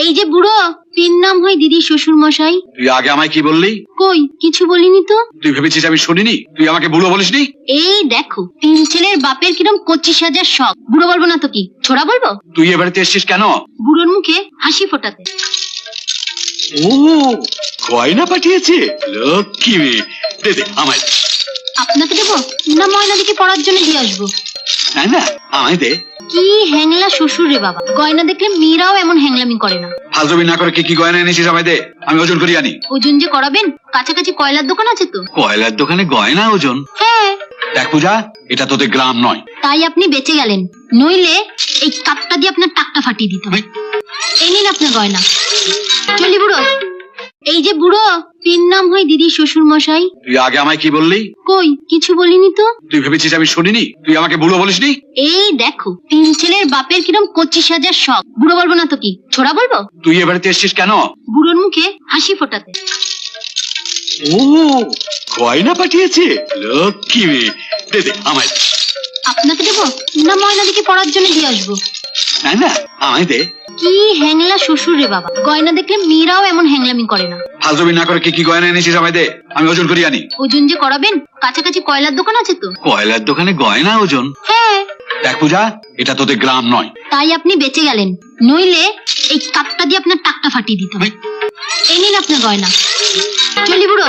এই যে বুড়ো, তিন নাম হয় দিদি শ্বশুর মশাই। তুই আগে আমায় কি বললি? কই কিছু বলিনি তো। তুই ভেবেছিস আমি শুনিনি? তুই আমাকে বুড়ো বলিসনি? এই দেখো, তিন ছেলের বাপের কিরম 25,000 শখ। বুড়ো বলবো না তো কি, ছোড়া বলবো? তুই এ বাড়িতে এসছিস কেন? বুড়োর মুখে হাসি ফোটাতে। ও, গয়না পাঠিয়েছে, লক্ষ্মী মেয়ে। দে দে আমায় দে। আপনাকে দেবো না ময়না দিকে পড়ার জন্য দিয়ে আসবো? না না, আমায় দে। কি হ্যাংলা শ্বশুর রে বাবা, গয়না দেখলে মেয়েরাও এমন হ্যাংলামি করে না। ফালতুবি না করে কি কি গয়না এনেছিস আমায় দে, আমি ওজন করি আনি। ওজন যে করাবেন, কাছাকাছি কয়লার দোকান আছে তো? কয়লার দোকানে গয়না ওজন? হ্যাঁ। দেখ পূজা, এটা তোদের গ্রাম নয়। তাই আপনি বেঁচে গেলেন, নইলে এই কাপটা দিয়ে আপনার টাকটা ফাটিয়ে দিত। এই নিন আপনার গয়না। চলি বুড়ো। এই যে বুড়ো, তিন নাম হয় দিদি শ্বশুর মশাই। তুই আগে আমায় কি বললি? কই কিছু বলিনি তো। তুই ভেবেছিস আমি শুনিনি? তুই আমাকে বুড়ো বলিসনি? এই দেখো, তিন ছেলের বাপের কিরম 25,000 শখ। বুড়ো বলবো না তো কি, ছোড়া বলবো? তুই এ বাড়িতে এসছিস কেন? বুড়োর মুখে হাসি ফোটাতে। ও, গয়না পাঠিয়েছে, লক্ষ্মী মেয়ে। দে দে আমায় দে। আপনাকে দেবো না ময়না দিকে পড়ার জন্য দিয়ে আসবো? না না, আমায় দে। কি হ্যাংলা শ্বশুর রে বাবা, গয়না দেখলে মেয়েরাও এমন হ্যাংলামি করে না। ফালতুবি না করে কি কি গয়না এনেছিস আমায় দে, আমি ওজন করি আনি। ওজন যে করাবেন, কাছাকাছি কয়লার দোকান আছে তো? কয়লার দোকানে গয়না ওজন? হ্যাঁ। দেখ পূজা, এটা তোদের গ্রাম নয়। তাই আপনি বেঁচে গেলেন, নইলে এই কাপটা দিয়ে আপনার টাকটা ফাটিয়ে দিত। এই নিন আপনার গয়না। চলি বুড়ো।